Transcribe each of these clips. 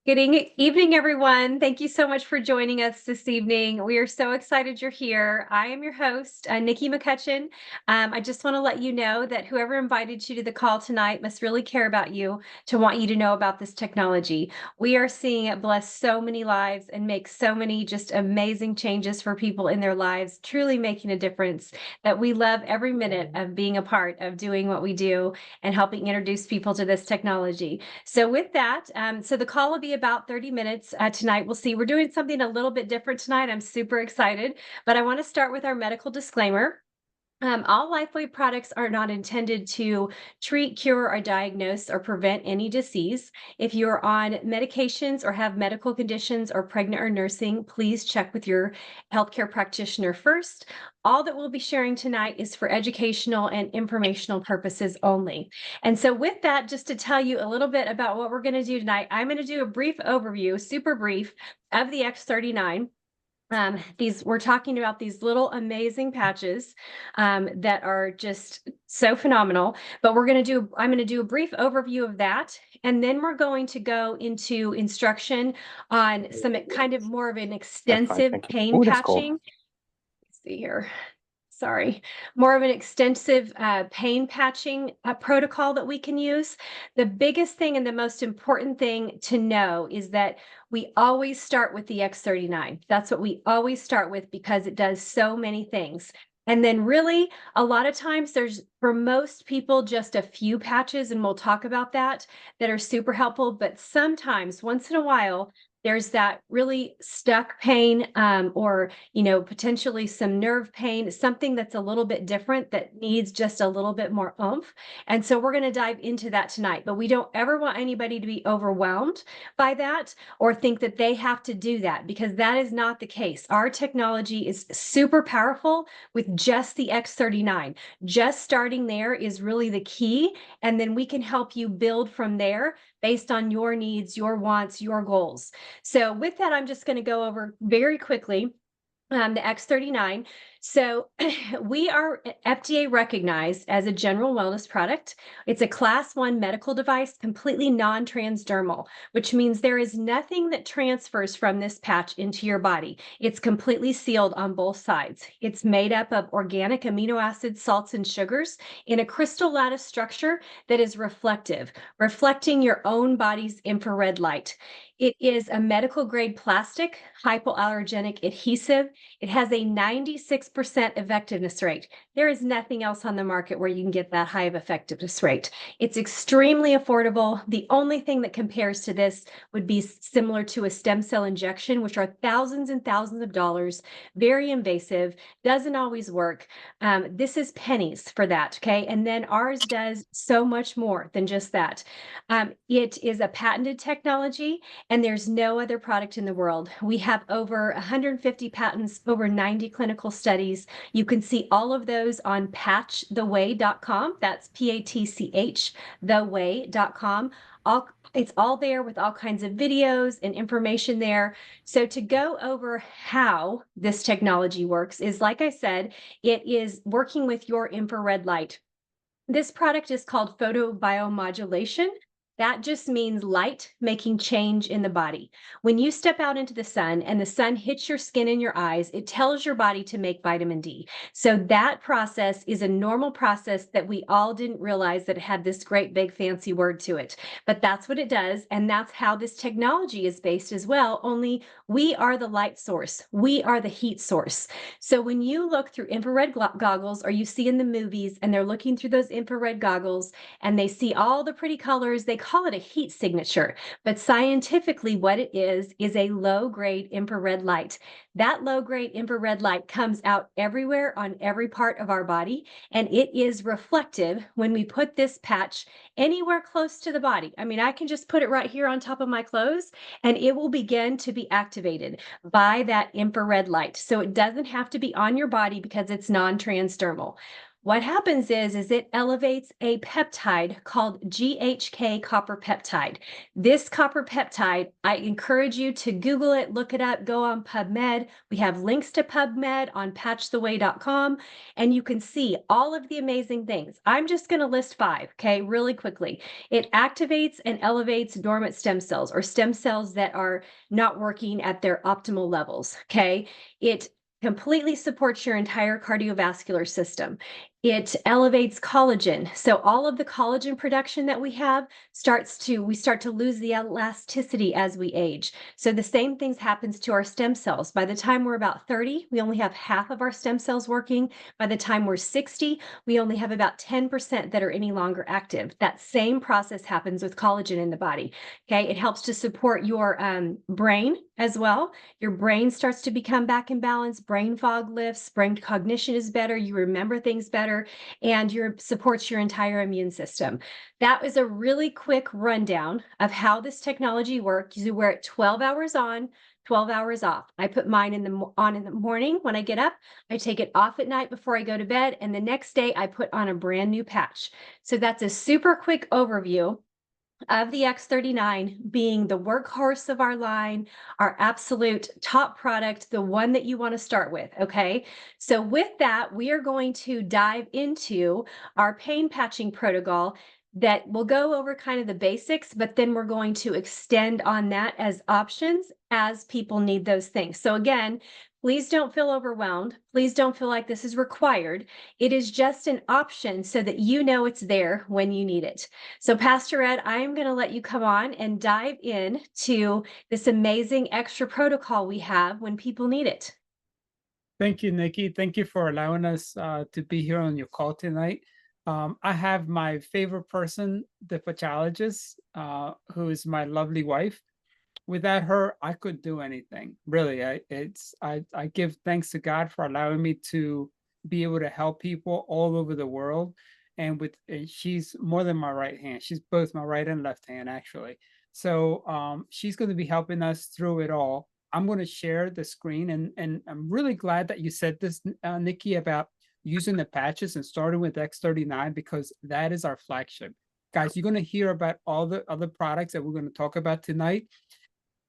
Good evening, everyone. Thank you so much for joining us this evening. We are so excited you're here. I am your host, Nikki McCutchen. I just want to let you know that whoever invited you to the call tonight must really care about you to want you to know about this technology. We are seeing it bless so many lives and make so many just amazing changes for people in their lives, truly making a difference that we love every minute of being a part of doing what we do and helping introduce people to this technology. So with that, so the call will be about 30 minutes tonight. We'll see. We're doing something a little bit different tonight. I'm super excited, but I want to start with our medical disclaimer. All LifeWave products are not intended to treat, cure, or diagnose or prevent any disease. If you're on medications or have medical conditions or pregnant or nursing, please check with your healthcare practitioner first. All that we'll be sharing tonight is for educational and informational purposes only. And so, with that, just to tell you a little bit about what we're going to do tonight, I'm going to do a brief overview, super brief, of the X39. We're talking about these little amazing patches that are just so phenomenal. But I'm going to do a brief overview of that, and then we're going to go into instruction on some kind of more of an That's fine, extensive thank you. pain Oh, that's cold. patching. Let's see here. Sorry, more of an extensive pain patching protocol that we can use. The biggest thing and the most important thing to know is that we always start with the X39. That's what we always start with because it does so many things. And then really, a lot of times there's, for most people, just a few patches, and we'll talk about that are super helpful. But sometimes, once in a while, there's that really stuck pain or potentially some nerve pain, something that's a little bit different that needs just a little bit more oomph. And so we're going to dive into that tonight, but we don't ever want anybody to be overwhelmed by that or think that they have to do that, because that is not the case. Our technology is super powerful with just the X39. Just starting there is really the key. And then we can help you build from there based on your needs, your wants, your goals. So with that, I'm just going to go over very quickly the X39. So we are FDA recognized as a general wellness product. It's a class 1 medical device, completely non-transdermal, which means there is nothing that transfers from this patch into your body. It's completely sealed on both sides. It's made up of organic amino acids, salts, and sugars in a crystal lattice structure that is reflective, reflecting your own body's infrared light. It is a medical grade plastic, hypoallergenic adhesive. It has a 96% effectiveness rate. There is nothing else on the market where you can get that high of effectiveness rate. It's extremely affordable. The only thing that compares to this would be similar to a stem cell injection, which are thousands and thousands of dollars, very invasive, doesn't always work. This is pennies for that, okay? And then ours does so much more than just that. It is a patented technology, and there's no other product in the world. We have over 150 patents, over 90 clinical studies. You can see all of those on patchtheway.com. That's PATCH, theway.com. It's all there with all kinds of videos and information there. So to go over how this technology works is, like I said, it is working with your infrared light. This product is called photobiomodulation. That just means light making change in the body. When you step out into the sun and the sun hits your skin and your eyes, it tells your body to make vitamin D. So that process is a normal process that we all didn't realize that it had this great big fancy word to it. But that's what it does. And that's how this technology is based as well. Only we are the light source. We are the heat source. So when you look through infrared goggles, or you see in the movies and they're looking through those infrared goggles and they see all the pretty colors, they call it a heat signature. But scientifically, what it is a low-grade infrared light. That low-grade infrared light comes out everywhere on every part of our body, and it is reflective when we put this patch anywhere close to the body. I mean, I can just put it right here on top of my clothes, and it will begin to be activated by that infrared light. So it doesn't have to be on your body because it's non-transdermal. What happens is it elevates a peptide called GHK copper peptide. This copper peptide, I encourage you to Google it, look it up, go on PubMed. We have links to PubMed on patchtheway.com, and you can see all of the amazing things. I'm just going to list 5, okay, really quickly. It activates and elevates dormant stem cells, or stem cells that are not working at their optimal levels, okay? It completely supports your entire cardiovascular system. It elevates collagen. So all of the collagen production that we have we start to lose the elasticity as we age. So the same things happens to our stem cells. By the time we're about 30, we only have half of our stem cells working. By the time we're 60, we only have about 10% that are any longer active. That same process happens with collagen in the body. Okay, it helps to support your brain as well. Your brain starts to become back in balance. Brain fog lifts, brain cognition is better. You remember things better, and supports your entire immune system. That was a really quick rundown of how this technology works. You wear it 12 hours on, 12 hours off. I put mine on in the morning when I get up. I take it off at night before I go to bed, and the next day I put on a brand new patch. So that's a super quick overview of the X39 being the workhorse of our line, our absolute top product, the one that you want to start with. Okay. So, with that, we are going to dive into our pain patching protocol that will go over kind of the basics, but then we're going to extend on that as options as people need those things. So, again, please don't feel overwhelmed. Please don't feel like this is required. It is just an option so that you know it's there when you need it. So, Pastor Ed, I am going to let you come on and dive in to this amazing extra protocol we have when people need it. Thank you, Nikki. Thank you for allowing us to be here on your call tonight. I have my favorite person, the pathologist, who is my lovely wife. Without her, I couldn't do anything. Really, I give thanks to God for allowing me to be able to help people all over the world. And she's more than my right hand. She's both my right and left hand, actually. So she's going to be helping us through it all. I'm going to share the screen, and I'm really glad that you said this, Nikki, about using the patches and starting with X39, because that is our flagship. Guys, you're going to hear about all the other products that we're going to talk about tonight.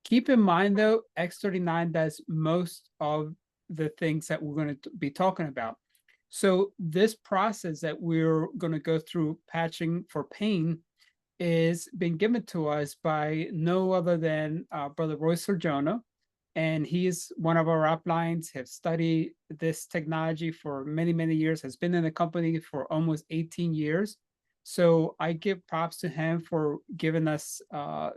Keep in mind, though, X39 does most of the things that we're going to be talking about. So this process that we're going to go through, patching for pain, is being given to us by no other than Brother Roy Surjona. And he is one of our uplines, have studied this technology for many, many years, has been in the company for almost 18 years. So I give props to him for giving us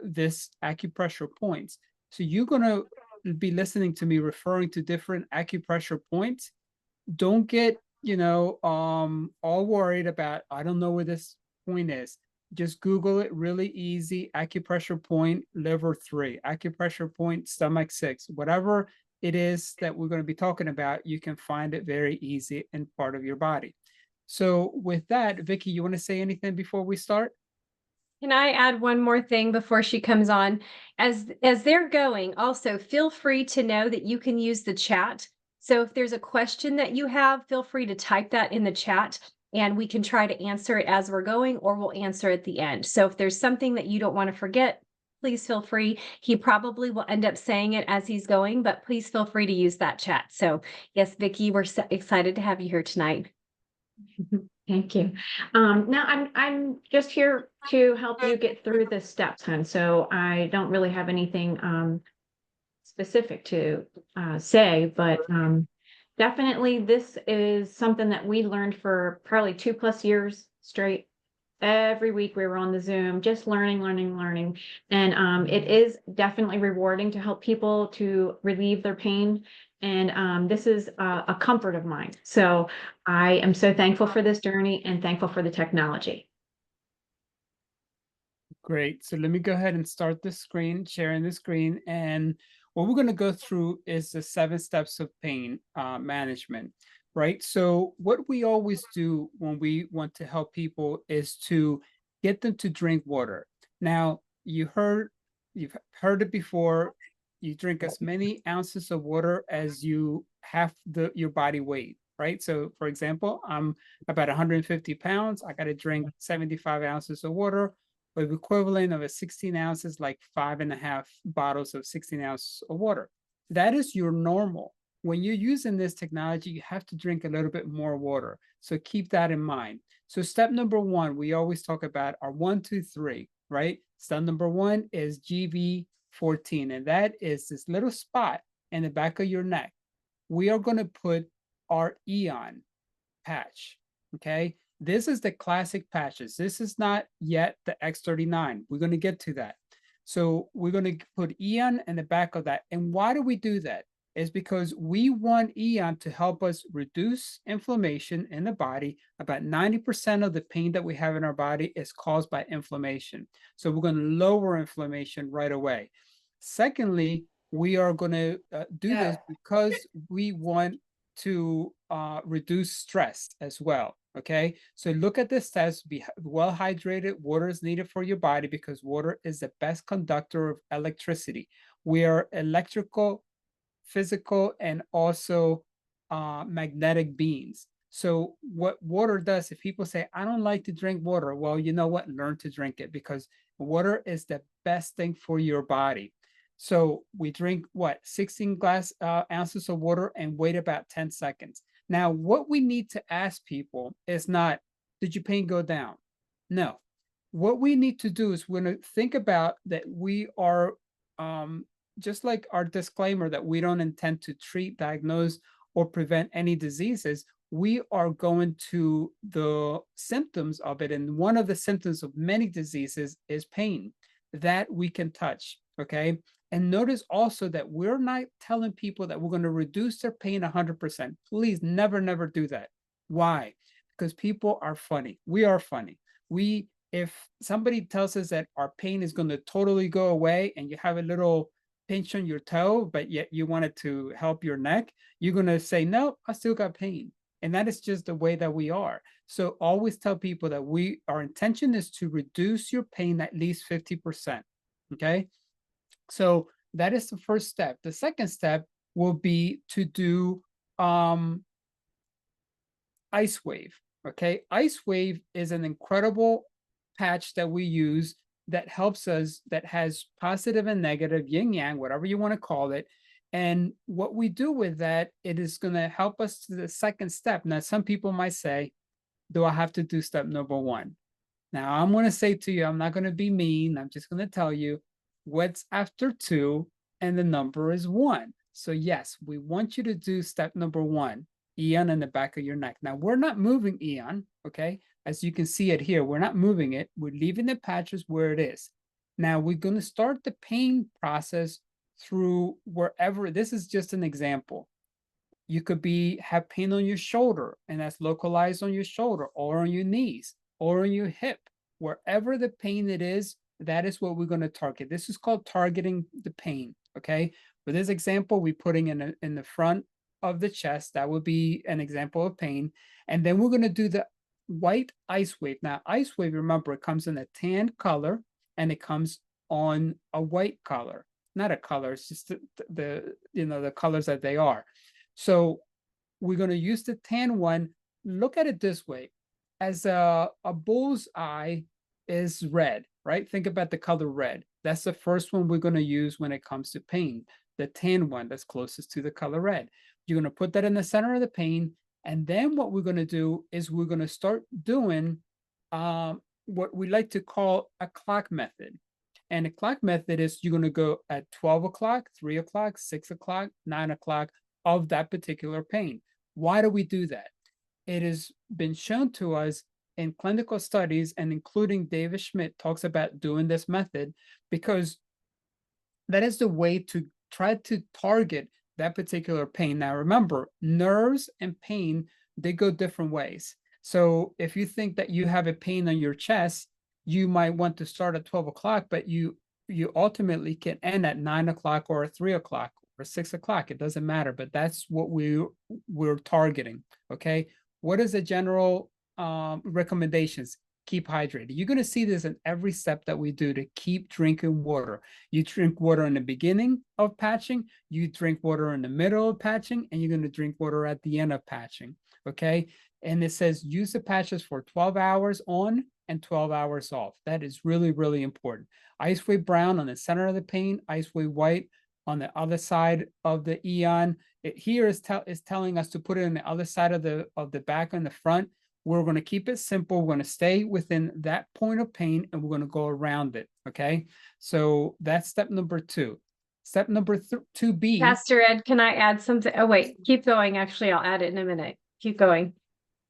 this acupressure points. So you're going to be listening to me referring to different acupressure points. Don't get, all worried about, I don't know where this point is. Just Google it, really easy. Acupressure point, liver 3, acupressure point, stomach 6, whatever it is that we're going to be talking about, you can find it very easy in part of your body. So with that, Vicky, you want to say anything before we start? Can I add one more thing before she comes on? As they're going, also feel free to know that you can use the chat. So if there's a question that you have, feel free to type that in the chat, and we can try to answer it as we're going, or we'll answer at the end. So if there's something that you don't want to forget, please feel free. He probably will end up saying it as he's going, but please feel free to use that chat. So yes, Vicky, we're so excited to have you here tonight. Thank you. Now I'm just here to help you get through the steps, hon. So I don't really have anything specific to say, but definitely this is something that we learned for probably 2+ years straight. Every week we were on the Zoom, just learning. And it is definitely rewarding to help people to relieve their pain. And this is a comfort of mine. So I am so thankful for this journey and thankful for the technology. Great. So let me go ahead and start the screen, sharing the screen. And what we're going to go through is the 7 steps of pain management, right? So what we always do when we want to help people is to get them to drink water. Now, you've heard it before. You drink as many ounces of water as you have your body weight. right? So for example, I'm about 150 pounds. I got to drink 75 ounces of water, with equivalent of a 16 ounces, like 5.5 bottles of 16 ounces of water. That is your normal. When you're using this technology, you have to drink a little bit more water. So keep that in mind. So step number one, we always talk about our 1, 2, 3, right? Step number one is GV14, and that is this little spot in the back of your neck. We are going to put our Eon patch, okay? This is the classic patches. This is not yet the X39. We're going to get to that. So we're going to put Eon in the back of that. And why do we do that? Is because we want Eon to help us reduce inflammation in the body. About 90% of the pain that we have in our body is caused by inflammation. So we're going to lower inflammation right away. Secondly, we are going to do this because we want to reduce stress as well. Okay, so look at this test. Be well hydrated. Water is needed for your body because water is the best conductor of electricity. We are electrical, physical, and also magnetic beings. So what water does, if people say, I don't like to drink water, well, you know what? Learn to drink it, because water is the best thing for your body. So we drink what, 16 ounces of water and wait about 10 seconds. Now, what we need to ask people is not, did your pain go down? No. What we need to do is we're going to think about that we are, just like our disclaimer that we don't intend to treat, diagnose, or prevent any diseases, we are going to the symptoms of it. And one of the symptoms of many diseases is pain that we can touch, okay? And notice also that we're not telling people that we're going to reduce their pain 100%. Please never, never do that. Why? Because people are funny. We are funny. If somebody tells us that our pain is going to totally go away and you have a little pinch on your toe, but yet you want it to help your neck, you're going to say, no, I still got pain. And that is just the way that we are. So always tell people that our intention is to reduce your pain at least 50%. Okay. So that is the first step. The second step will be to do Ice Wave. Okay, Ice Wave is an incredible patch that we use that helps us, that has positive and negative, yin yang, whatever you want to call it. And what we do with that, it is going to help us to the second step. Now, some people might say, do I have to do step number one? Now, I'm going to say to you, I'm not going to be mean. I'm just going to tell you what's after 2, and the number is 1. So yes, we want you to do step number 1, Eon in the back of your neck. Now, we're not moving Eon, okay? As you can see it here, we're not moving it. We're leaving the patches where it is. Now, we're going to start the pain process through wherever. This is just an example. You could have pain on your shoulder, and that's localized on your shoulder, or on your knees, or on your hip. Wherever the pain it is, that is what we're going to target. This is called targeting the pain, okay? For this example, we're putting in the front of the chest. That would be an example of pain. And then we're going to do the white Ice Wave. Now, Ice Wave, remember, it comes in a tan color, and it comes on a white color. Not a color, it's just the colors that they are. So we're going to use the tan one. Look at it this way. As a bull's eye is red, right? Think about the color red. That's the first one we're going to use when it comes to pain. The tan one that's closest to the color red. You're going to put that in the center of the pain. And then what we're going to do is we're going to start doing what we like to call a clock method. And the clock method is you're going to go at 12 o'clock, 3 o'clock, 6 o'clock, 9 o'clock of that particular pain. Why do we do that? It has been shown to us in clinical studies, and including David Schmidt talks about doing this method, because that is the way to try to target that particular pain. Now, remember, nerves and pain, they go different ways. So if you think that you have a pain on your chest, you might want to start at 12 o'clock, but you ultimately can end at 9 o'clock or 3 o'clock or 6 o'clock. It doesn't matter, but that's what we're targeting, okay? What is the general recommendations? Keep hydrated. You're going to see this in every step that we do, to keep drinking water. You drink water in the beginning of patching, you drink water in the middle of patching, and you're going to drink water at the end of patching. okay? And it says use the patches for 12 hours on and 12 hours off. That is really, really important. Ice wave brown on the center of the pain, ice wave white on the other side of the Eon. It here is telling us to put it on the other side of the back and the front. We're going to keep it simple. We're going to stay within that point of pain and we're going to go around it. Okay. So that's step number 2. Step number 2B. Pastor Ed, can I add something? Oh, wait, keep going. Actually, I'll add it in a minute. Keep going.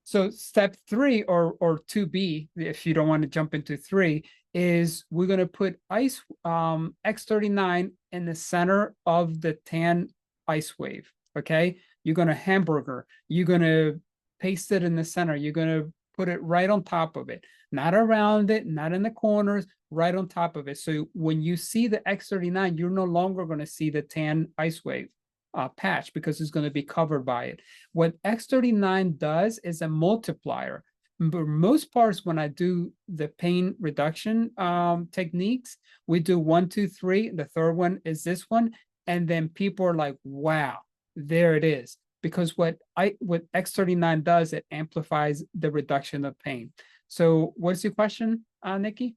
So step 3 or 2B, if you don't want to jump into 3, is we're going to put ice X39 in the center of the tan ice wave. Okay. You're going to hamburger. You're going to paste it in the center. You're going to put it right on top of it, not around it, not in the corners, right on top of it. So when you see the X39, you're no longer going to see the tan ice wave patch because it's going to be covered by it. What X39 does is a multiplier. For most parts, when I do the pain reduction techniques, we do 1, 2, 3. The third one is this one. And then people are like, wow, there it is. Because what X39 does, it amplifies the reduction of pain. So what's your question, Nikki?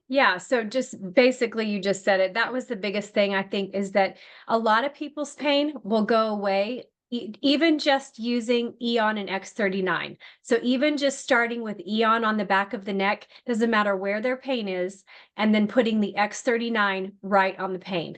Yeah, so just basically, you just said it. That was the biggest thing, I think, is that a lot of people's pain will go away, even just using Eon and X39. So even just starting with Eon on the back of the neck, doesn't matter where their pain is, and then putting the X39 right on the pain.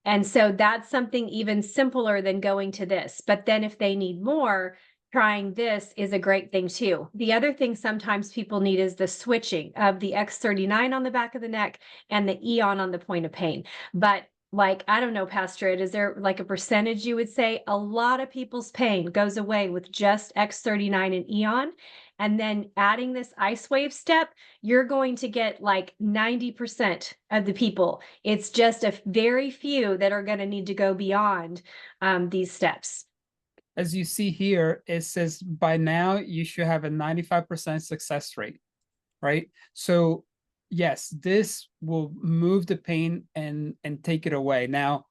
And so that's something even simpler than going to this. But then if they need more, trying this is a great thing too. The other thing sometimes people need is the switching of the X39 on the back of the neck and the Eon on the point of pain. But like, I don't know, Pastor Ed, is there like a percentage you would say? A lot of people's pain goes away with just X39 and Eon. And then adding this ice wave step, you're going to get like 90% of the people. It's just a very few that are going to need to go beyond these steps. As you see here, it says by now you should have a 95% success rate, right? So yes, this will move the pain and take it away. Now,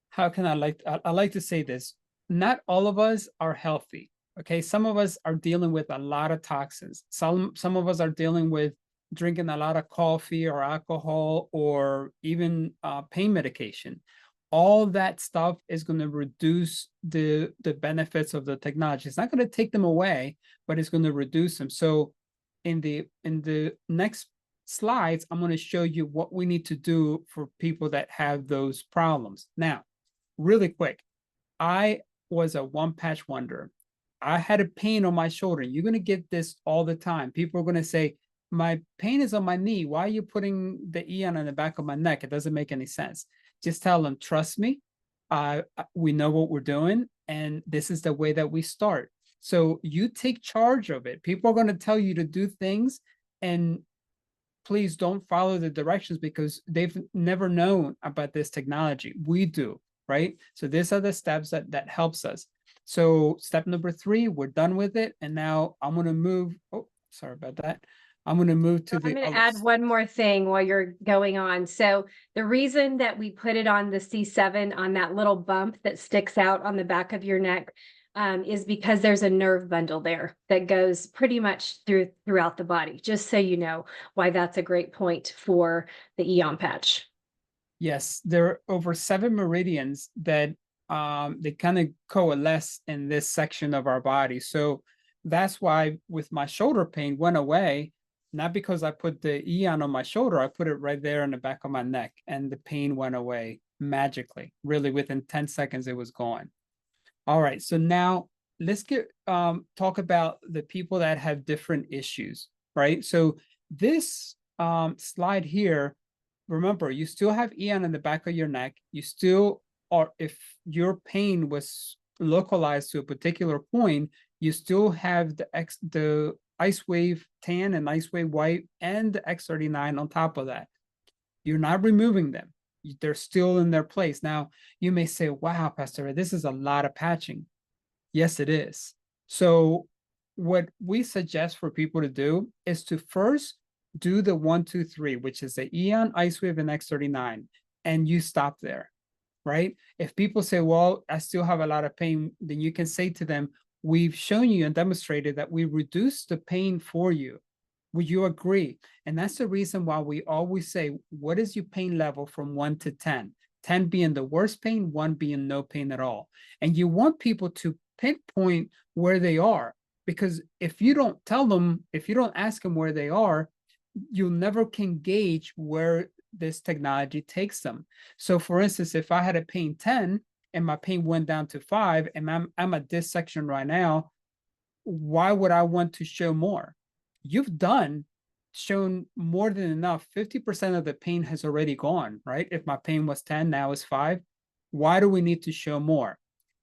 how can I like to say this? Not all of us are healthy. Okay, some of us are dealing with a lot of toxins. Some of us are dealing with drinking a lot of coffee or alcohol or even pain medication. All that stuff is going to reduce the benefits of the technology. It's not going to take them away, but it's going to reduce them. So in the next slides, I'm going to show you what we need to do for people that have those problems. Now, really quick, I was a one patch wonder. I had a pain on my shoulder. You're going to get this all the time. People are going to say, my pain is on my knee. Why are you putting the Eon on the back of my neck? It doesn't make any sense. Just tell them, trust me, we know what we're doing, and this is the way that we start. So you take charge of it. People are going to tell you to do things, and please don't follow the directions because they've never known about this technology. We do, right? So these are the steps that helps us. So step number 3, we're done with it. And now I'm going to move. Oh, sorry about that. I'm going to move to I'm the going to add one more thing while you're going on. So the reason that we put it on the C7 on that little bump that sticks out on the back of your neck is because there's a nerve bundle there that goes pretty much throughout the body, just so you know why that's a great point for the Eon patch. Yes, there are over 7 meridians that they kind of coalesce in this section of our body. So that's why with my shoulder pain went away, not because I put the Eon on my shoulder, I put it right there in the back of my neck and the pain went away magically. Really within 10 seconds, it was gone. All right, so now let's talk about the people that have different issues, right? So this slide here, remember, you still have Eon in the back of your neck. You still are, if your pain was localized to a particular point, you still have the ice wave tan and ice wave white and the X39 on top of that. You're not removing them. They're still in their place. Now, you may say, wow, Pastor, this is a lot of patching. Yes, it is. So what we suggest for people to do is to first do the 1, 2, 3, which is the Eon, ice wave, and X39, and you stop there, right? If people say, well, I still have a lot of pain, then you can say to them, we've shown you and demonstrated that we reduce the pain for you. Would you agree? And that's the reason why we always say, what is your pain level from 1 to 10? 10 being the worst pain, 1 being no pain at all. And you want people to pinpoint where they are, because if you don't tell them, if you don't ask them where they are, you never can gauge where this technology takes them. So for instance, if I had a pain 10 and my pain went down to 5 and I'm at this section right now, why would I want to show more? You've shown more than enough. 50% of the pain has already gone, right? If my pain was 10, now it's 5. Why do we need to show more?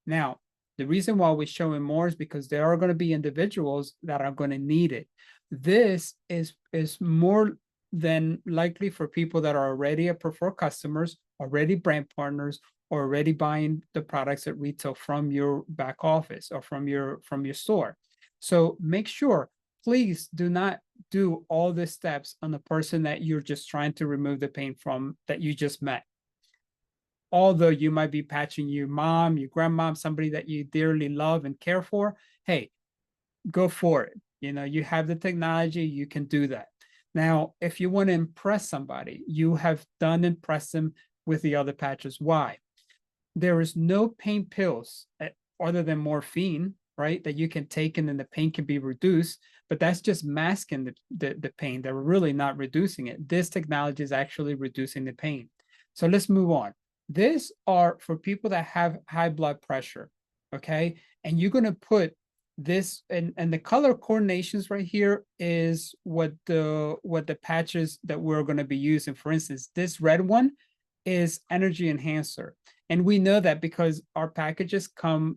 Now, the reason why we're showing more is because there are going to be individuals that are going to need it. This is more than likely for people that are already a preferred customers, already brand partners, or already buying the products at retail from your back office or from your store. So make sure, please do not do all the steps on the person that you're just trying to remove the pain from, that you just met. Although you might be patching your mom, your grandmom, somebody that you dearly love and care for, hey, go for it. You know, you have the technology, you can do that. Now, if you want to impress somebody, you have done impress them with the other patches. Why? There is no pain pills other than morphine, right, that you can take and then the pain can be reduced, but that's just masking the pain. They're really not reducing it. This technology is actually reducing the pain. So let's move on. These are for people that have high blood pressure, okay? And you're going to put this, and the color coordinations right here is what the patches that we're going to be using. For instance, this red one is energy enhancer. And we know that because our packages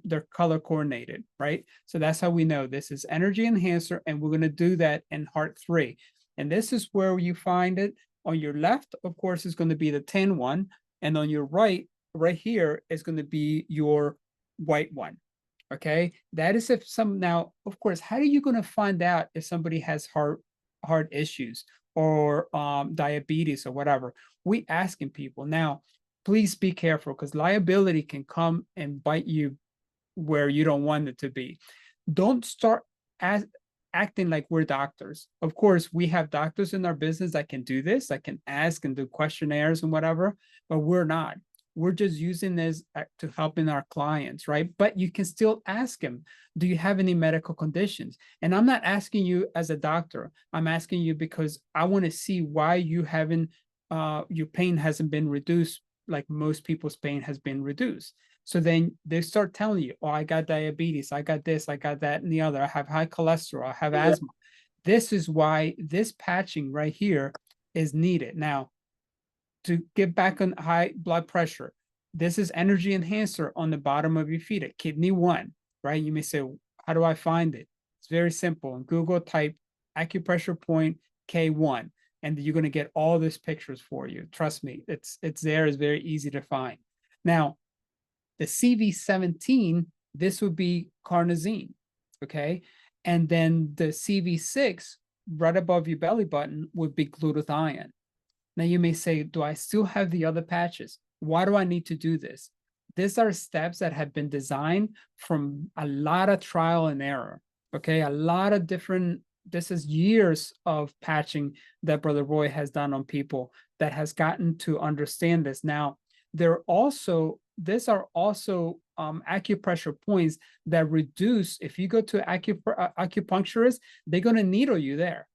they're color coordinated, right? So that's how we know this is energy enhancer, and we're going to do that in heart 3. And this is where you find it. On your left, of course, is going to be the tan one. And on your right here, is going to be your white one. Okay, that is if now, of course, how are you going to find out if somebody has heart issues or diabetes or whatever? We asking people. Now, please be careful, because liability can come and bite you where you don't want it to be. Don't start acting like we're doctors. Of course, we have doctors in our business that can do this, that can ask and do questionnaires and whatever, but we're not. We're just using this to helping our clients, right? But you can still ask them, do you have any medical conditions? And I'm not asking you as a doctor. I'm asking you because I want to see why you haven't, your pain hasn't been reduced like most people's pain has been reduced. So then they start telling you, oh, I got diabetes, I got this, I got that and the other, I have high cholesterol, I have asthma. This is why this patching right here is needed. Now, to get back on high blood pressure, this is energy enhancer on the bottom of your feet at kidney 1, right? You may say, how do I find it? It's very simple. In Google, type acupressure point K1, and you're going to get all these pictures for you. Trust me, it's there. It's very easy to find. Now, the CV17, this would be carnosine, okay? And then the CV6, right above your belly button, would be glutathione. Now you may say, do I still have the other patches? Why do I need to do this? These are steps that have been designed from a lot of trial and error, okay? A lot of different, this is years of patching that Brother Roy has done on people that has gotten to understand this. Now, these are also acupressure points that reduce, if you go to acupuncturist, they're going to needle you there.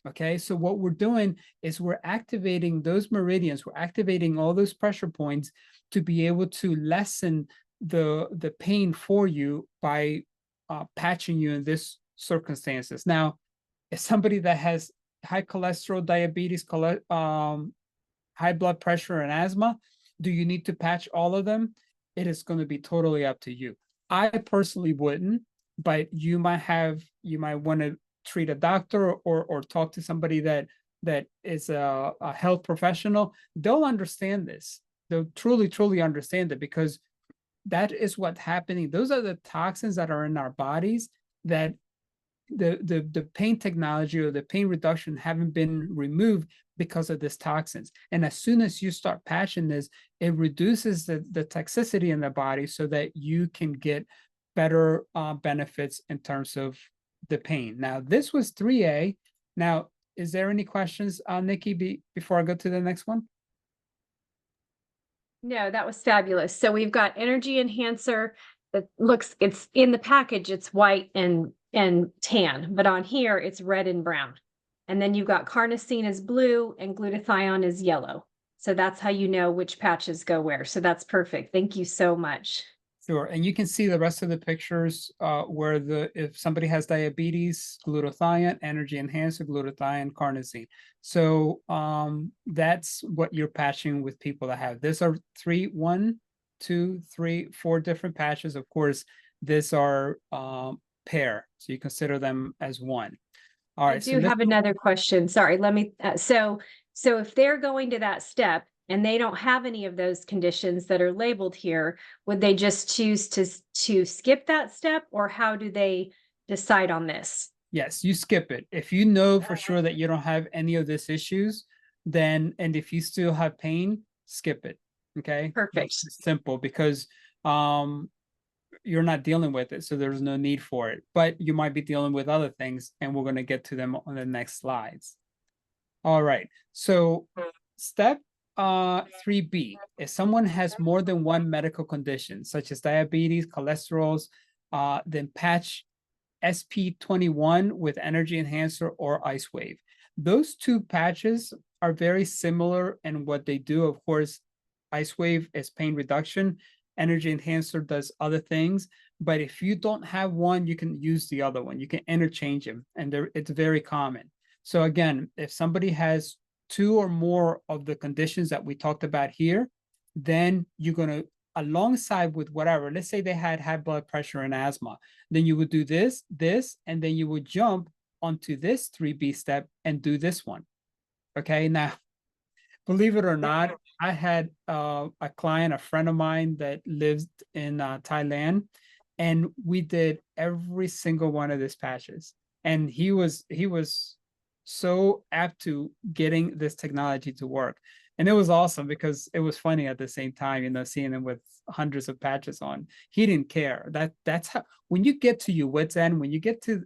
Okay, so what we're doing is we're activating those meridians, we're activating all those pressure points to be able to lessen the pain for you by patching you in this circumstances. Now, if somebody that has high cholesterol, diabetes, high blood pressure, and asthma, do you need to patch all of them? It is going to be totally up to you. I personally wouldn't, but you might want to treat a doctor or talk to somebody that is a health professional. They'll understand this. They'll truly understand it, because that is what's happening. Those are the toxins that are in our bodies that the pain technology or the pain reduction haven't been removed because of these toxins. And as soon as you start patching this, it reduces the toxicity in the body so that you can get better benefits in terms of the pain. Now, this was 3A. Now, is there any questions, Nikki, before I go to the next one? No, that was fabulous. So we've got energy enhancer that looks, it's in the package, it's white and tan, but on here it's red and brown. And then you've got carnosine is blue and glutathione is yellow. So that's how you know which patches go where. So that's perfect. Thank you so much. Sure, and you can see the rest of the pictures where if somebody has diabetes, glutathione, energy enhancer, glutathione, carnosine. So that's what you're patching with people that have. These are 1, 2, 3, 4 different patches. Of course, these are pair, so you consider them as one. All I right. do have another question. Sorry, let me, so if they're going to that step and they don't have any of those conditions that are labeled here, would they just choose to skip that step, or how do they decide on this? Yes, you skip it. If you know for sure that you don't have any of these issues, then, and if you still have pain, skip it. Okay. Perfect. It's simple because you're not dealing with it, so there's no need for it. But you might be dealing with other things, and we're going to get to them on the next slides. All right. So step 3B, if someone has more than one medical condition, such as diabetes, cholesterol, then patch SP21 with energy enhancer or ice wave. Those two patches are very similar in what they do. Of course, ice wave is pain reduction, energy enhancer does other things, but if you don't have one, you can use the other one. You can interchange them, and it's very common. So again, if somebody has 2 or more of the conditions that we talked about here, then you're going to, alongside with whatever, let's say they had high blood pressure and asthma, then you would do this, and then you would jump onto this 3B step and do this one. Okay. Now, believe it or not, I had a client, a friend of mine that lives in Thailand, and we did every single one of these patches. And he was so apt to getting this technology to work. And it was awesome because it was funny at the same time, you know, seeing him with hundreds of patches on. He didn't care. That's how, when you get to your wit's end, when you get to,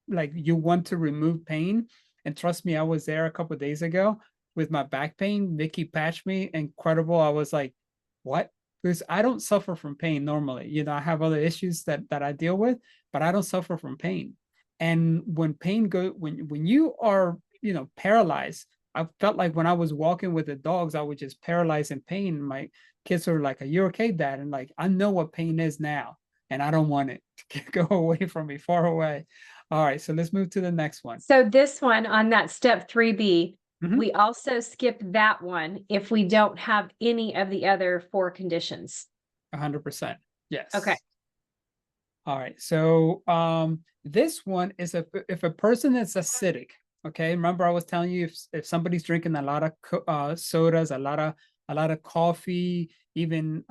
like, you want to remove pain, and trust me, I was there a couple of days ago with my back pain. Nikki patched me, incredible. I was like, what? Because I don't suffer from pain normally. You know, I have other issues that I deal with, but I don't suffer from pain. And when pain when you are, you know, paralyzed, I felt like when I was walking with the dogs, I was just paralyzed in pain. My kids are like, "Are you okay, Dad?" And like, I know what pain is now, and I don't want it to go away from me, far away. All right, so let's move to the next one. So this one on that step 3B, Mhm. we also skip that one if we don't have any of the other 4 conditions. 100%. Yes. Okay. All right. So this one is if a person is acidic. Okay. Remember, I was telling you, if somebody's drinking a lot of sodas, a lot of coffee, even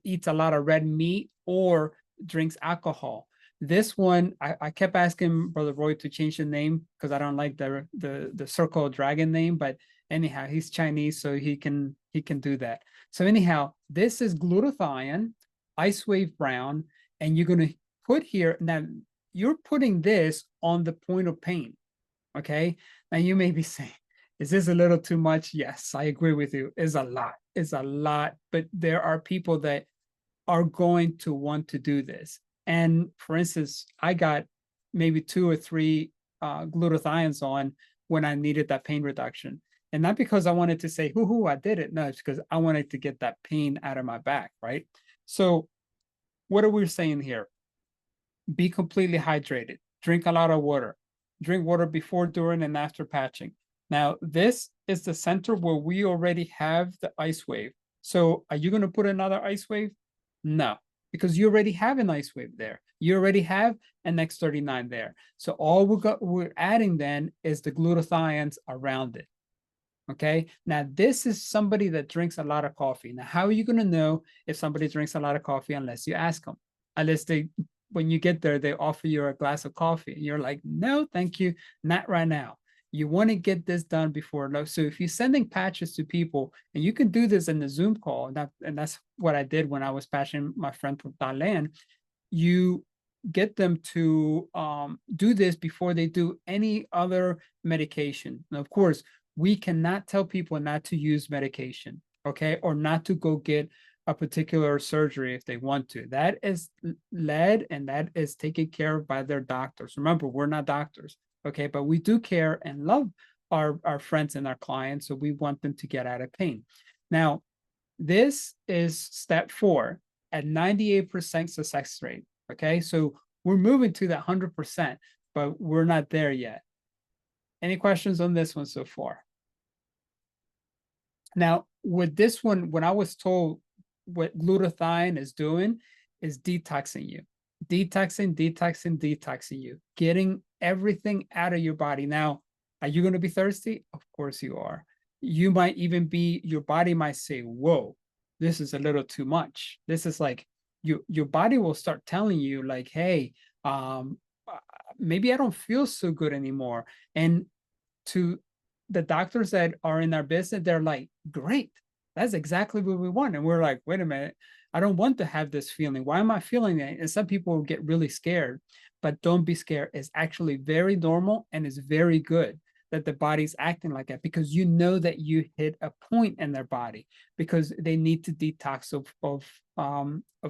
eats a lot of red meat or drinks alcohol. This one, I kept asking Brother Roy to change the name because I don't like the Circle Dragon name. But anyhow, he's Chinese, so he can do that. So anyhow, this is glutathione, ice wave brown, and you're going to put here, now you're putting this on the point of pain. Okay. Now you may be saying, is this a little too much? Yes, I agree with you. It's a lot, but there are people that are going to want to do this. And for instance, I got maybe 2 or 3 glutathiones on when I needed that pain reduction. And not because I wanted to say, hoo, I did it. No, it's because I wanted to get that pain out of my back, right? So what are we saying here? Be completely hydrated. Drink a lot of water. Drink water before, during, and after patching. Now, this is the center where we already have the ice wave. So are you going to put another ice wave? No, because you already have an ice wave there. You already have an X39 there. So all we're adding then is the glutathiones around it. Okay. Now, this is somebody that drinks a lot of coffee. Now, how are you going to know if somebody drinks a lot of coffee unless you ask them? Unless when you get there, they offer you a glass of coffee. And you're like, no, thank you. Not right now. You want to get this done before. So if you're sending patches to people, and you can do this in the Zoom call, and that's what I did when I was patching my friend from Thailand. you get them to do this before they do any other medication. Now, of course, we cannot tell people not to use medication, okay, or not to go get a particular surgery if they want to. That is led and that is taken care of by their doctors. Remember, we're not doctors, okay, but we do care and love our friends and our clients, so we want them to get out of pain. Now, this is step 4 at 98% success rate. Okay, so we're moving to that 100%, but we're not there yet. Any questions on this one so far? Now, with this one, when I was told what glutathione is doing is detoxing you, detoxing you, getting everything out of your body. Now, are you going to be thirsty? Of course you are. You might even be, your body might say, whoa, this is a little too much. This is like, your body will start telling you like, hey, maybe I don't feel so good anymore. And to the doctors that are in our business, they're like, great, that's exactly what we want. And we're like, wait a minute, I don't want to have this feeling. Why am I feeling that? And some people get really scared, but don't be scared. It's actually very normal and it's very good that the body's acting like that, because you know that you hit a point in their body, because they need to detox of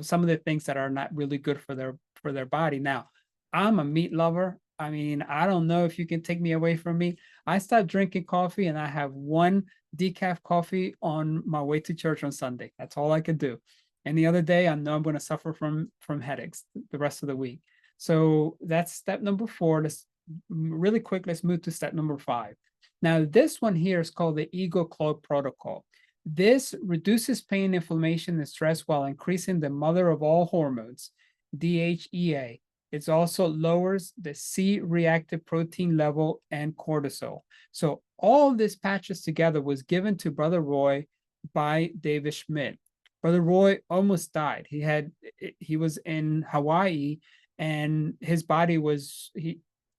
some of the things that are not really good for their body. Now, I'm a meat lover. I mean, I don't know if you can take me away from me. I stopped drinking coffee and I have one decaf coffee on my way to church on Sunday. That's all I could do. Any other day, I know I'm going to suffer from headaches the rest of the week. So that's step number 4. Let's really quick. Let's move to step number 5. Now, this one here is called the Ego Cloak Protocol. This reduces pain, inflammation, and stress while increasing the mother of all hormones, DHEA. It also lowers the C-reactive protein level and cortisol. So all this patches together was given to Brother Roy by David Schmidt. Brother Roy almost died. He was in Hawaii, and his body was,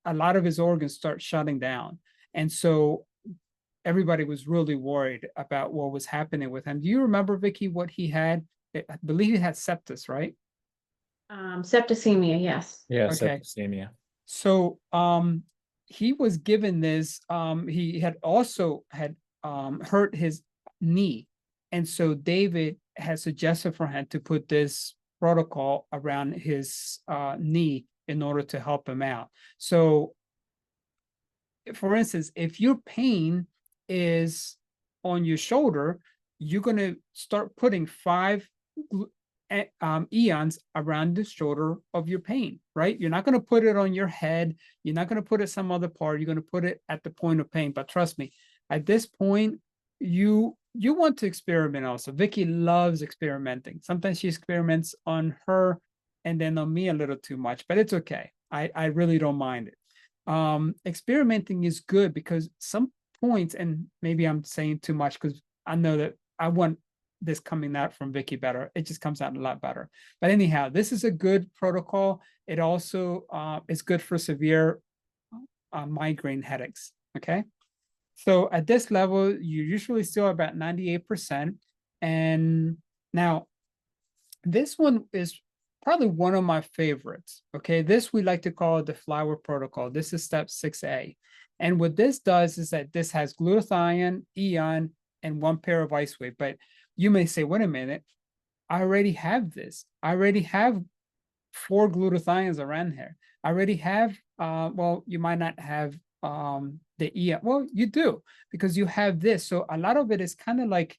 a lot of his organs start shutting down. And so everybody was really worried about what was happening with him. Do you remember, Vicky, what he had? I believe he had sepsis, right? Septicemia, yes. Yeah, Okay. septicemia. So he was given this, he had also had hurt his knee. And so David had suggested for him to put this protocol around his knee in order to help him out. So for instance, if your pain is on your shoulder, you're going to start putting 5 eons around the shoulder of your pain, right? You're not going to put it on your head. You're not going to put it some other part. You're going to put it at the point of pain. But trust me, at this point, you want to experiment also. Vicky loves experimenting. Sometimes she experiments on her and then on me a little too much, but it's okay. I really don't mind it. Experimenting is good because some points, and maybe I'm saying too much because I know that I want this coming out from Vicky better. It just comes out a lot better. But anyhow, this is a good protocol. It also is good for severe migraine headaches. Okay. So at this level, you're usually still about 98%. And now this one is probably one of my favorites. Okay. This we like to call the flower protocol. This is step 6A. And what this does is that this has glutathione, eon, and 1 pair of ice weight. But you may say, wait a minute, I already have this. I already have 4 glutathiones around here. I already have, well, you might not have the eon. Well, you do, because you have this. So a lot of it is kind of like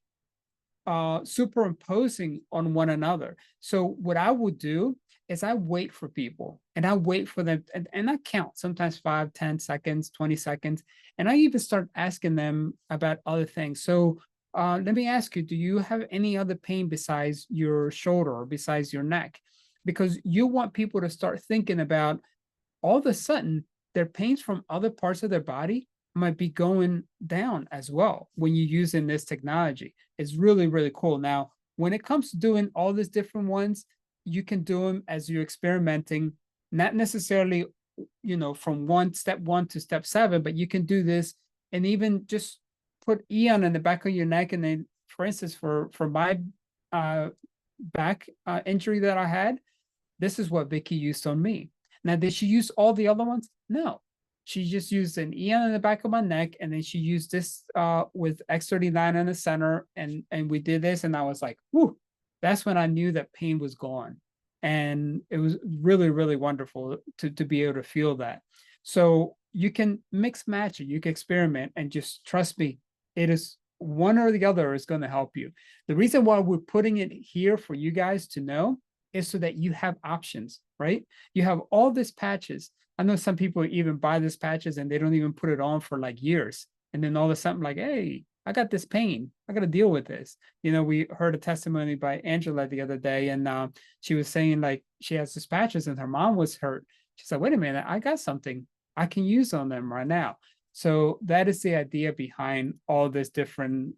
superimposing on one another. So what I would do is I wait for people and I wait for them and I count sometimes 5, 10 seconds, 20 seconds. And I even start asking them about other things. So let me ask you, do you have any other pain besides your shoulder or besides your neck? Because you want people to start thinking about all of a sudden their pains from other parts of their body might be going down as well when you're using this technology. It's really, really cool. Now, when it comes to doing all these different ones, you can do them as you're experimenting, not necessarily, you know, from step 1 to step 7, but you can do this and even just put eon in the back of your neck. And then, for instance, for my back injury that I had, This is what Vicky used on me. Now, did she use all the other ones? No. She just used an Eon in the back of my neck, and then she used this with X39 in the center, and we did this, and I was like, whoo, that's when I knew that pain was gone. And it was really, really wonderful to be able to feel that. So you can mix match it, you can experiment, and just trust me, it is one or the other is going to help you. The reason why we're putting it here for you guys to know is so that you have options, right? You have all these patches. I know some people even buy these patches and they don't even put it on for like years. And then all of a sudden, like, hey, I got this pain. I got to deal with this. You know, we heard a testimony by Angela the other day, and she was saying like she has these patches and her mom was hurt. She said, wait a minute, I got something I can use on them right now. So that is the idea behind all these different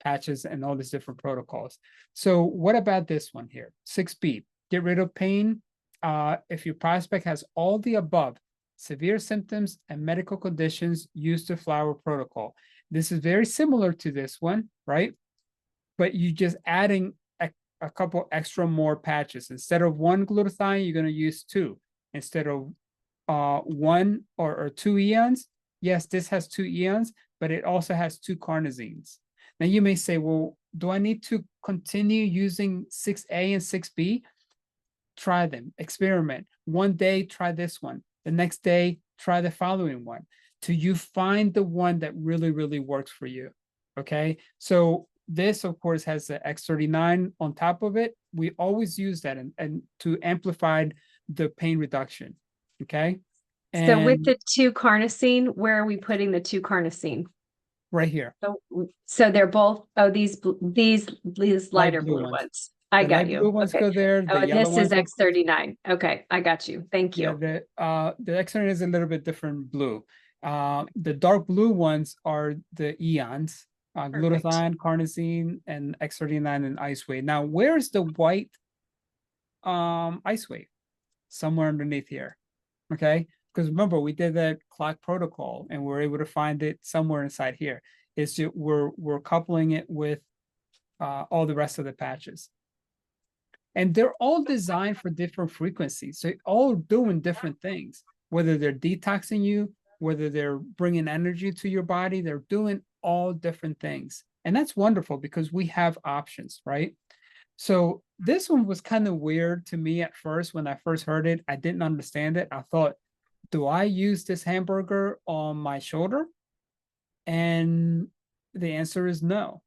patches and all these different protocols. So what about this one here? 6B, get rid of pain. If your prospect has all the above, severe symptoms and medical conditions, use the flower protocol. This is very similar to this one, right? But you just adding a couple extra more patches. Instead of one glutathione, you're going to use two. Instead of one or two eons, yes, this has two eons, but it also has two carnosines. Now you may say, well, do I need to continue using 6A and 6B? Try them, experiment. One day, try this one. The next day, try the following one till you find the one that really, really works for you. Okay. So this, of course, has the X39 on top of it. We always use that and to amplify the pain reduction. Okay. So with the 2-carnosine, where are we putting the 2-carnosine? Right here. So they're both, these lighter blue ones. I got you. Blue ones go there. Oh, this is X39. Okay, I got you. Thank you. Yeah, the X39 is a little bit different blue. The dark blue ones are the eons, glutathione, carnosine, and X39 and ice wave. Now, where's the white ice wave? Somewhere underneath here. Okay, because remember we did that clock protocol and we're able to find it somewhere inside here. It's just we're coupling it with all the rest of the patches. And they're all designed for different frequencies. So all doing different things, whether they're detoxing you, whether they're bringing energy to your body, they're doing all different things. And that's wonderful because we have options, right? So this one was kind of weird to me at first. When I first heard it, I didn't understand it. I thought, do I use this hamburger on my shoulder? And the answer is no.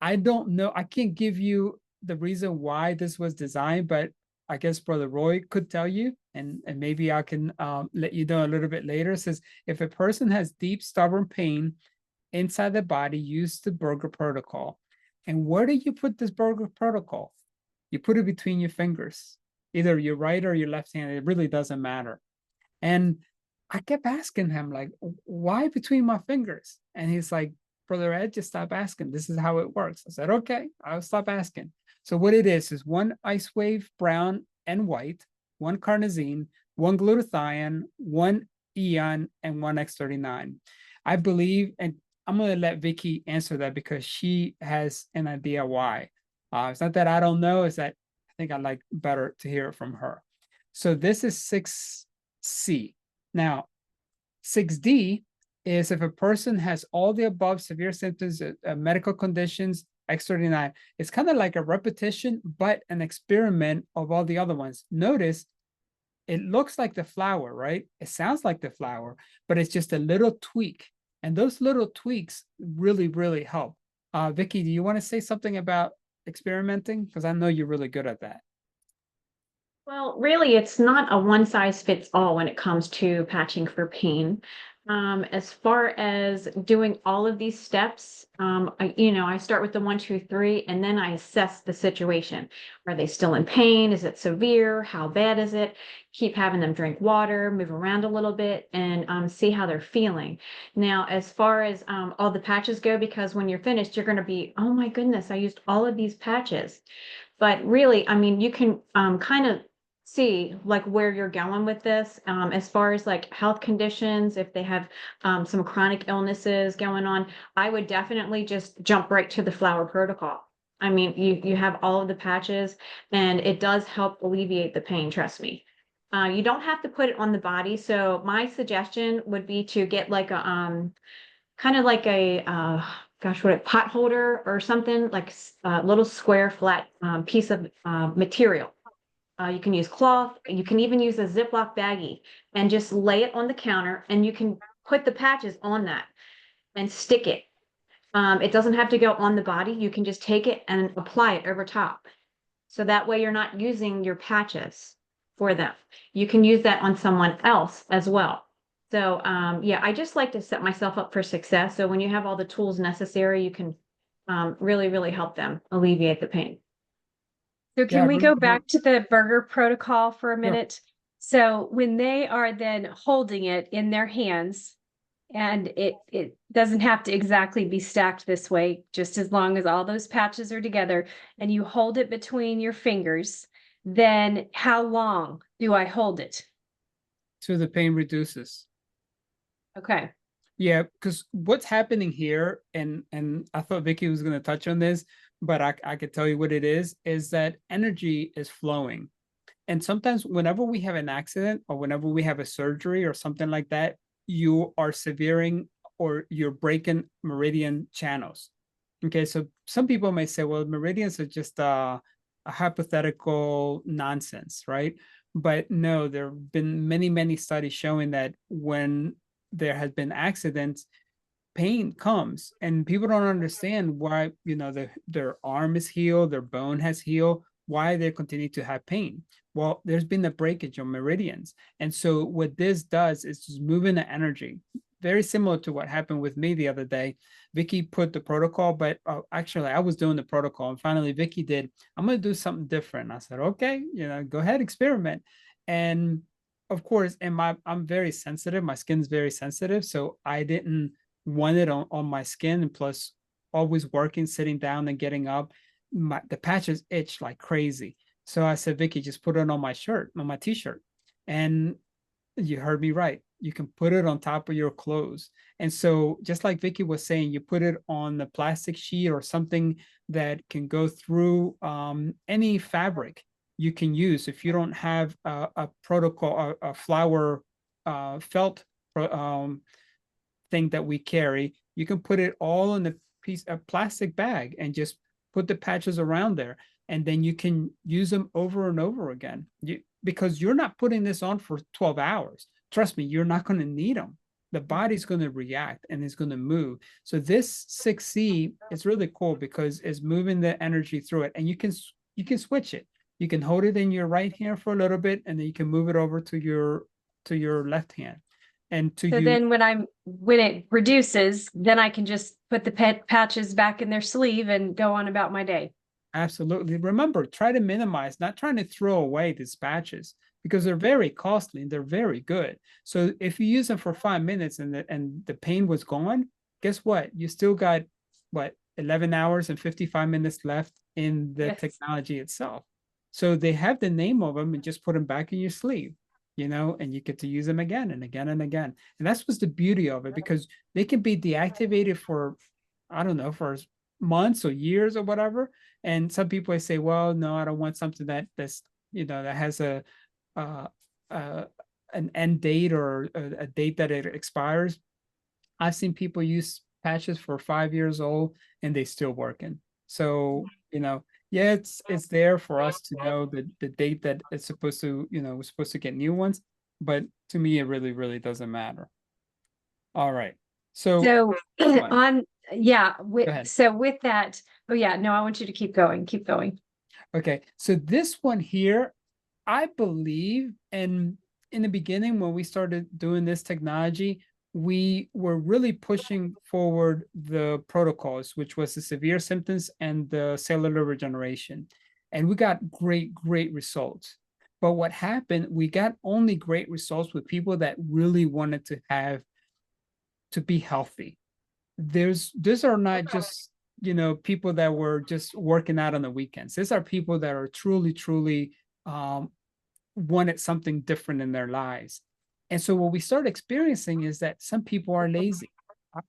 I don't know. I can't give you the reason why this was designed, but I guess Brother Roy could tell you, and maybe I can let you know a little bit later. It says, if a person has deep, stubborn pain inside the body, use the Burger protocol. And where do you put this Burger protocol? You put it between your fingers, either your right or your left hand. It really doesn't matter. And I kept asking him, like, why between my fingers? And he's like, Brother Ed, just stop asking. This is how it works. I said, okay, I'll stop asking. So what it is one ice wave, brown and white, one carnosine, one glutathione, one eon, and one X39. I believe, and I'm going to let Vicky answer that because she has an idea why. It's not that I don't know, it's that I think I'd like better to hear it from her. So this is 6C. Now, 6D is if a person has all the above severe symptoms, medical conditions, X39, it's kind of like a repetition, but an experiment of all the other ones. Notice it looks like the flower, right? It sounds like the flower, but it's just a little tweak. And those little tweaks really, really help. Vicky, do you want to say something about experimenting? Because I know you're really good at that. Well, really, it's not a one size fits all when it comes to patching for pain. As far as doing all of these steps, I start with the 1, 2, 3, and then I assess the situation. Are they still in pain? Is it severe? How bad is it? Keep having them drink water, move around a little bit, and see how they're feeling. Now, as far as all the patches go, because when you're finished, you're going to be, oh my goodness, I used all of these patches. But really, I mean, you can kind of see like where you're going with this as far as like health conditions. If they have some chronic illnesses going on, I would definitely just jump right to the flower protocol. I mean, you have all of the patches, and it does help alleviate the pain, trust me. You don't have to put it on the body, so my suggestion would be to get like a kind of like a gosh, what a pot holder or something, like a little square flat piece of material. You can use cloth, you can even use a Ziploc baggie and just lay it on the counter, and you can put the patches on that and stick it. It doesn't have to go on the body. You can just take it and apply it over top. So that way you're not using your patches for them. You can use that on someone else as well. So yeah, I just like to set myself up for success. So when you have all the tools necessary, you can really, really help them alleviate the pain. So Yeah, can we go back to the burger protocol for a sure. minute? So when they are then holding it in their hands, and it doesn't have to exactly be stacked this way, just as long as all those patches are together, and you hold it between your fingers, then how long do I hold it? So the pain reduces. Okay. Yeah, because what's happening here, and I thought Vicky was going to touch on this, but I could tell you what it is that energy is flowing. And sometimes whenever we have an accident or whenever we have a surgery or something like that, you are severing or you're breaking meridian channels. Okay, so some people may say, well, meridians are just a hypothetical nonsense, right? But no, there have been many, many studies showing that when there has been accidents, pain comes, and people don't understand why, their arm is healed, their bone has healed, why they continue to have pain. Well, there's been a breakage of meridians. And so what this does is just moving the energy, very similar to what happened with me the other day. Vicky put the protocol, but actually I was doing the protocol, and finally Vicky did, I'm going to do something different. I said, okay, go ahead, experiment. And of course, I'm very sensitive. My skin's very sensitive. So I didn't want it on my skin. And plus always working, sitting down and getting up, the patches itch like crazy. So I said, Vicky, just put it on my shirt, on my t-shirt. And you heard me right. You can put it on top of your clothes. And so just like Vicky was saying, you put it on the plastic sheet or something that can go through any fabric you can use. If you don't have a protocol, a flower felt thing that we carry, you can put it all in a plastic bag and just put the patches around there. And then you can use them over and over again. Because you're not putting this on for 12 hours. Trust me, you're not going to need them. The body's going to react and it's going to move. So this 6C is really cool because it's moving the energy through it, and you can switch it. You can hold it in your right hand for a little bit, and then you can move it over to your left hand. And So then when it reduces, then I can just put the patches back in their sleeve and go on about my day. Absolutely. Remember, try to minimize, not trying to throw away these patches because they're very costly and they're very good. So if you use them for 5 minutes and the pain was gone, guess what? You still got 11 hours and 55 minutes left in the technology itself. So they have the name of them, and just put them back in your sleeve, and you get to use them again and again and again. And that's what's the beauty of it, because they can be deactivated for, I don't know, for months or years or whatever. And some people say, well, no, I don't want something that's that has an end date or a date that it expires. I've seen people use patches for 5 years old and they still working. So yeah, it's there for us to know the date that it's supposed to, we're supposed to get new ones, but to me it really, really doesn't matter. All right. So on yeah, Go ahead. so with that, oh yeah, no, I want you to keep going. Okay, so this one here, I believe, and in the beginning when we started doing this technology, we were really pushing forward the protocols, which was the severe symptoms and the cellular regeneration. And we got great, great results. But what happened, we got only great results with people that really wanted to be healthy. These are not just people that were just working out on the weekends. These are people that are truly, truly wanted something different in their lives. And so what we start experiencing is that some people are lazy.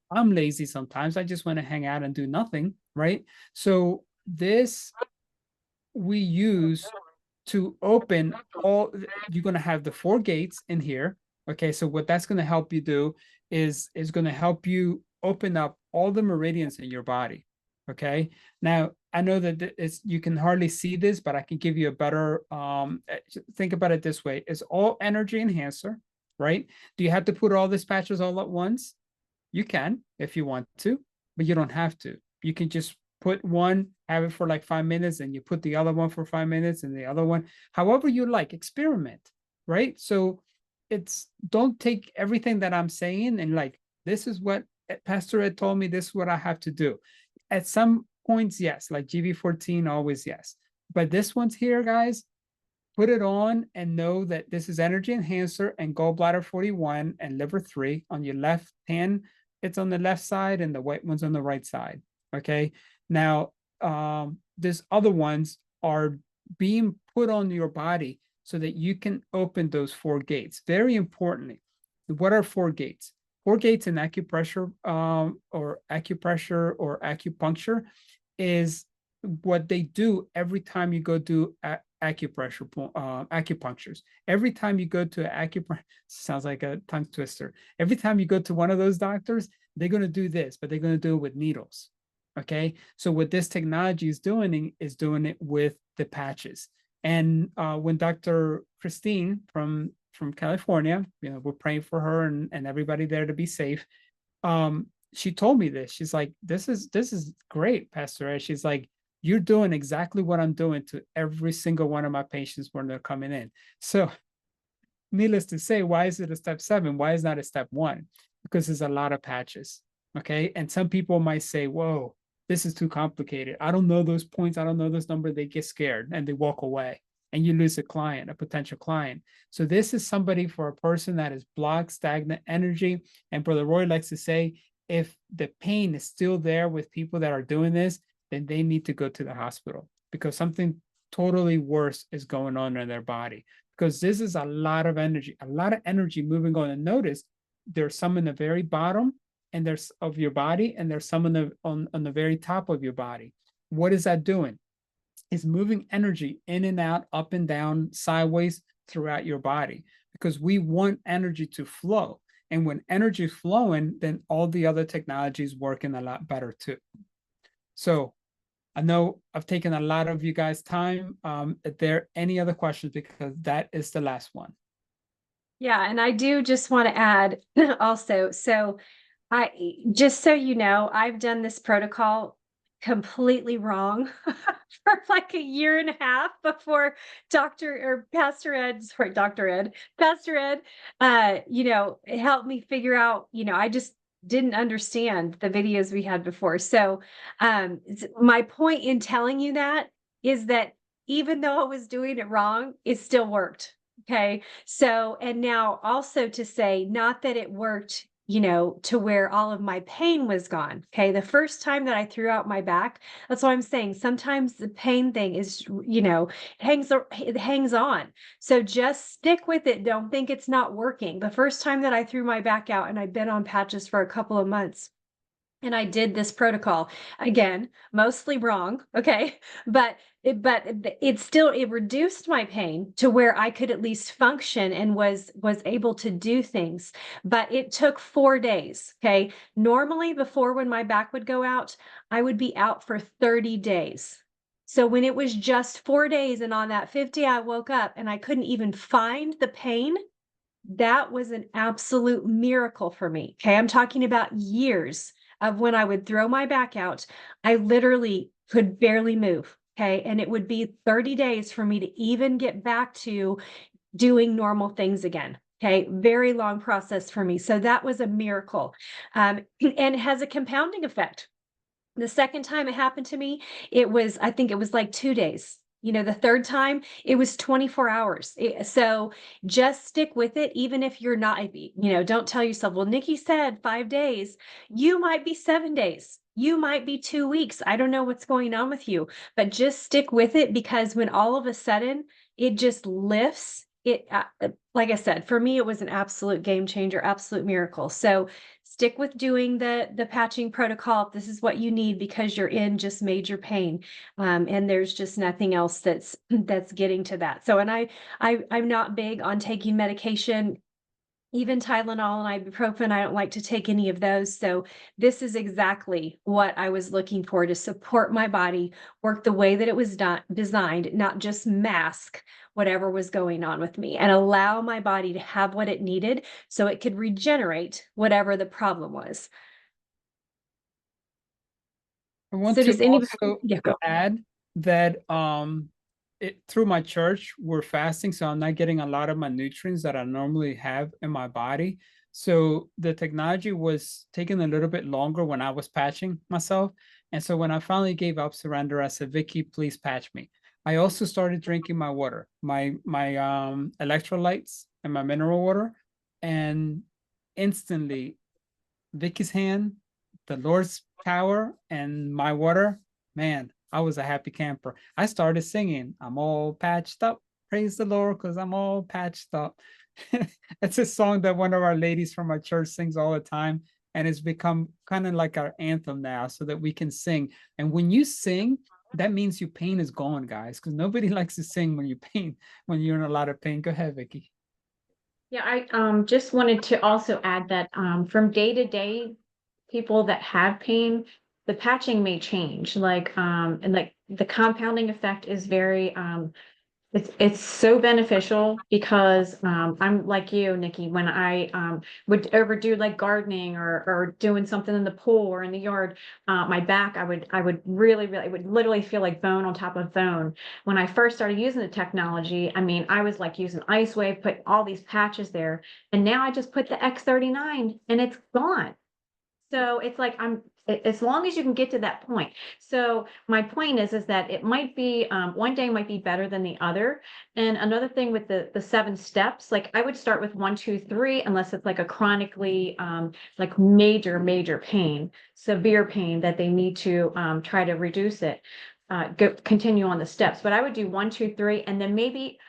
I'm lazy sometimes. I just want to hang out and do nothing, right? So this we use to open all, you're going to have the 4 gates in here. Okay, so what that's going to help you do is going to help you open up all the meridians in your body. Okay, now I know that it's, you can hardly see this, but I can give you a better think about it this way. It's all energy enhancer, right? Do you have to put all these patches all at once? You can if you want to, but you don't have to. You can just put one, have it for like 5 minutes, and you put the other one for 5 minutes and the other one, however you like, experiment, right? So it's, don't take everything that I'm saying and like, this is what Pastor Ed told me, this is what I have to do. At some points, yes, like GV14, always yes. But this one's here, guys, put it on and know that this is energy enhancer and gallbladder 41 and liver 3 on your left hand. It's on the left side and the white one's on the right side. Okay. Now, these other ones are being put on your body so that you can open those 4 gates. Very importantly, what are 4 gates? 4 gates in acupressure or acupuncture is what they do every time you go do acupressure acupunctures. Every time you go to acupressure, sounds like a tongue twister. Every time you go to one of those doctors, they're going to do this, but they're going to do it with needles. Okay, so what this technology is doing it with the patches. And when Dr. Christine from California, we're praying for her and everybody there to be safe. She told me this. She's like, this is great, Pastor Ed. She's like, you're doing exactly what I'm doing to every single one of my patients when they're coming in. So needless to say, why is it a step 7? Why is not a step 1? Because there's a lot of patches. Okay. And some people might say, whoa, this is too complicated. I don't know those points. I don't know this number. They get scared and they walk away and you lose a client, a potential client. So this is somebody for a person that is blocked, stagnant energy. And Brother Roy likes to say, if the pain is still there with people that are doing this, then they need to go to the hospital because something totally worse is going on in their body. Because this is a lot of energy moving on. And notice there's some in the very bottom and there's of your body, and there's some on the very top of your body. What is that doing? It's moving energy in and out, up and down, sideways throughout your body, because we want energy to flow. And when energy is flowing, then all the other technologies working a lot better too. So I know I've taken a lot of you guys' time. Are there any other questions? Because that is the last one. Yeah, and I do just want to add also, so just so you know, I've done this protocol completely wrong for like a year and a half before Pastor Ed, helped me figure out, I just didn't understand the videos we had before. So, my point in telling you that is that even though I was doing it wrong, it still worked. Okay. So, and now also to say, not that it worked, to where all of my pain was gone. Okay. The first time that I threw out my back, that's what I'm saying. Sometimes the pain thing is, it hangs on. So just stick with it. Don't think it's not working. The first time that I threw my back out, and I've been on patches for a couple of months, and I did this protocol again, mostly wrong. Okay. But it reduced my pain to where I could at least function and was able to do things. But it took 4 days. Okay. Normally before, when my back would go out, I would be out for 30 days. So when it was just 4 days, and on that 50, I woke up and I couldn't even find the pain, that was an absolute miracle for me. Okay. I'm talking about years of when I would throw my back out, I literally could barely move. Okay. And it would be 30 days for me to even get back to doing normal things again. Okay. Very long process for me. So that was a miracle. And it has a compounding effect. The second time it happened to me, I think it was like 2 days. The third time it was 24 hours. So just stick with it. Even if you're not, don't tell yourself, well, Nikki said 5 days, you might be 7 days. You might be 2 weeks. I don't know what's going on with you, but just stick with it, because when all of a sudden it just lifts it, like I said, for me, it was an absolute game changer, absolute miracle. So stick with doing the patching protocol if this is what you need because you're in just major pain. And there's just nothing else that's getting to that. So, and I'm not big on taking medication, even Tylenol and ibuprofen. I don't like to take any of those. So this is exactly what I was looking for, to support my body work the way that it was designed, not just mask whatever was going on with me, and allow my body to have what it needed so it could regenerate whatever the problem was. I want So to does anybody, also yeah, go. add that through my church we're fasting, so I'm not getting a lot of my nutrients that I normally have in my body. So the technology was taking a little bit longer when I was patching myself. And so when I finally gave up surrender, I said, Vicky, please patch me. I also started drinking my water, my electrolytes and my mineral water. And instantly Vicky's hand, the Lord's power, and my water, man, I was a happy camper. I started singing, I'm all patched up. Praise the Lord, because I'm all patched up. It's a song that one of our ladies from our church sings all the time. And it's become kind of like our anthem now so that we can sing. And when you sing, that means your pain is gone, guys, because nobody likes to sing when when you're in a lot of pain. Go ahead, Vicky. Yeah, I just wanted to also add that from day to day, people that have pain, the patching may change. Like and like the compounding effect is very it's so beneficial because I'm like you, Nikki, when I would overdo like gardening or doing something in the pool or in the yard, my back, I would really, I would literally feel like bone on top of bone. When I first started using the technology, I mean, I was like using Ice Wave, put all these patches there, and now I just put the X39 and it's gone. So it's like as long as you can get to that point. So my point is that it might be one day might be better than the other. And another thing with the 7 steps, like I would start with 1, 2, 3, unless it's like a chronically like major pain, severe pain that they need to try to reduce it. Continue on the steps, but I would do 1, 2, 3, and then maybe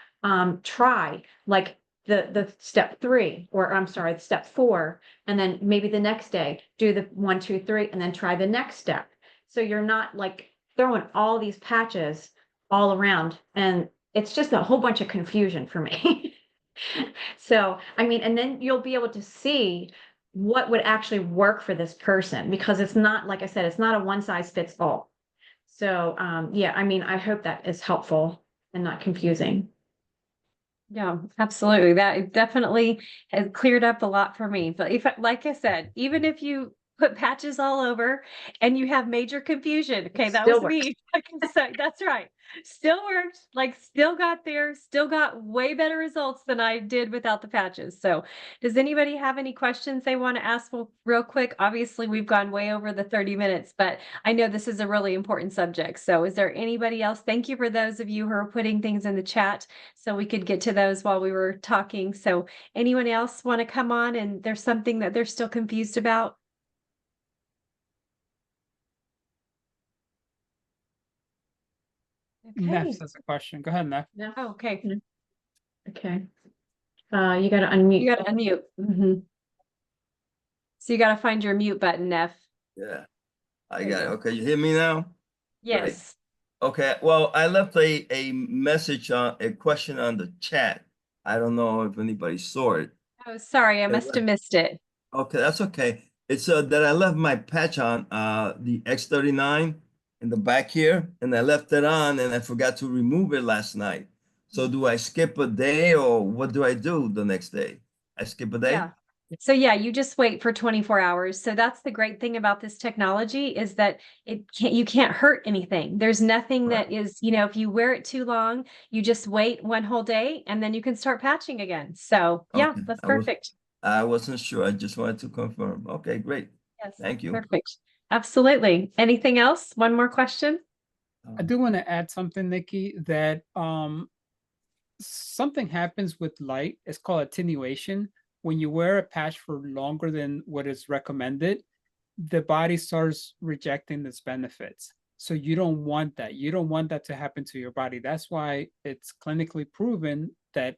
try like the step 3, or I'm sorry, step 4, and then maybe the next day do the 1, 2, 3, and then try the next step. So you're not like throwing all these patches all around, and it's just a whole bunch of confusion for me. So, I mean, and then you'll be able to see what would actually work for this person, because it's not, like I said, it's not a one size fits all. So, yeah, I mean, I hope that is helpful and not confusing. Yeah, absolutely. That definitely has cleared up a lot for me. But if, like I said, even if you put patches all over and you have major confusion, okay, that Still was works. me. I can say that's right. Still worked, like still got there, still got way better results than I did without the patches. So, does anybody have any questions they want to ask real quick? Obviously, we've gone way over the 30 minutes, but I know this is a really important subject. So, is there anybody else? Thank you for those of you who are putting things in the chat so we could get to those while we were talking. So anyone else want to come on and there's something that they're still confused about? Neff Okay. has a question. Go ahead, Neff. No. Oh, okay. Okay. You got to You unmute. got to unmute. So you got to find your mute button, Neff. Yeah, I There you got it. go. Okay, you hear me now? Great. Yes. Okay, well, I left a message on a question on the chat. I don't know if anybody saw it. Oh, sorry. I must have missed it. Okay, that's okay. It's that I left my patch on the X39 in the back here, and I left it on and I forgot to remove it last night. So do I skip a day or what do I do the next day? I skip a day? Yeah. So yeah, you just wait for 24 hours. So that's the great thing about this technology is that you can't hurt anything. There's nothing Right. that is, if you wear it too long, you just wait one whole day and then you can start patching again. So yeah, Okay. that's perfect. I wasn't sure. I just wanted to confirm. Okay, great. Yes, Thank you. perfect. Absolutely. Anything else? One more question? I do want to add something, Nikki, that something happens with light. It's called attenuation. When you wear a patch for longer than what is recommended, the body starts rejecting its benefits. So you don't want that. You don't want that to happen to your body. That's why it's clinically proven that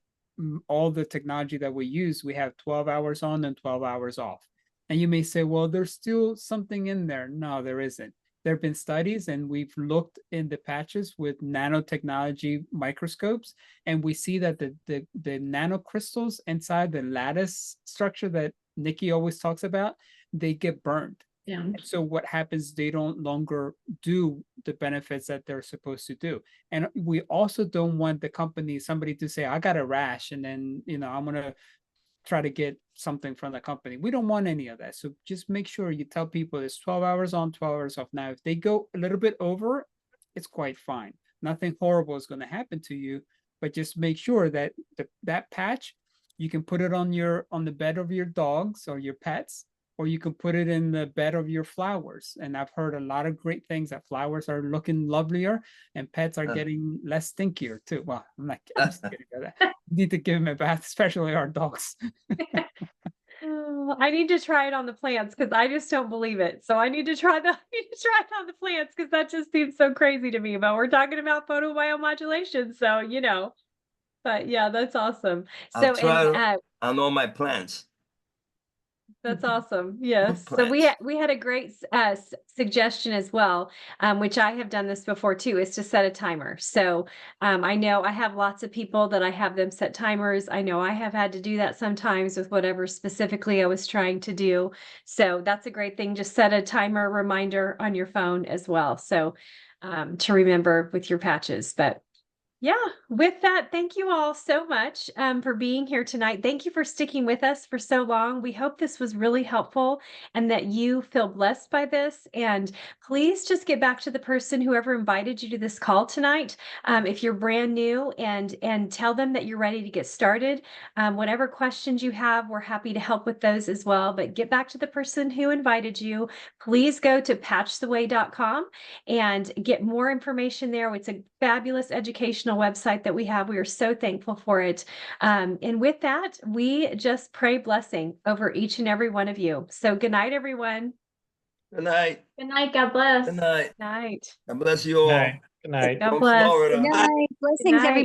all the technology that we use, we have 12 hours on and 12 hours off. And you may say, well, there's still something in there. No, there isn't. There have been studies, and we've looked in the patches with nanotechnology microscopes, and we see that the nanocrystals inside the lattice structure that Nikki always talks about, they get burned. Yeah. And so what happens, they don't longer do the benefits that they're supposed to do. And we also don't want the company, somebody to say, I got a rash, and then, I'm going to try to get something from the company. We don't want any of that. So just make sure you tell people it's 12 hours on, 12 hours off. Now, if they go a little bit over, it's quite fine. Nothing horrible is going to happen to you, but just make sure that that patch, you can put it on the bed of your dogs or your pets, or you can put it in the bed of your flowers. And I've heard a lot of great things, that flowers are looking lovelier and pets are getting less stinkier too. Well, I'm just kidding about that. Need to give them a bath, especially our dogs. Oh, I need to try it on the plants because I just don't believe it. So I need to try it on the plants because that just seems so crazy to me. But we're talking about photobiomodulation, so. But yeah, that's awesome. I'll So try and on all my plants. that's awesome. Yes. So Plants. we had a great suggestion as well, which I have done this before too, is to set a timer. So I know I have lots of people that I have them set timers. I know I have had to do that sometimes with whatever specifically I was trying to do. So that's a great thing. Just set a timer reminder on your phone as well. So to remember with your patches. But yeah, with that, thank you all so much for being here tonight. Thank you for sticking with us for so long. We hope this was really helpful and that you feel blessed by this. And please just get back to the person, whoever invited you to this call tonight. If you're brand new, and tell them that you're ready to get started. Whatever questions you have, we're happy to help with those as well. But get back to the person who invited you. Please go to patchtheway.com and get more information there. It's a fabulous educational website that we have. We are so thankful for it. And with that, we just pray blessing over each and every one of you. So good night, everyone. Good night. Good night. God bless. Good night. Night. God bless you all. Good night. God From bless. Florida. Good night. Blessings, night. everybody.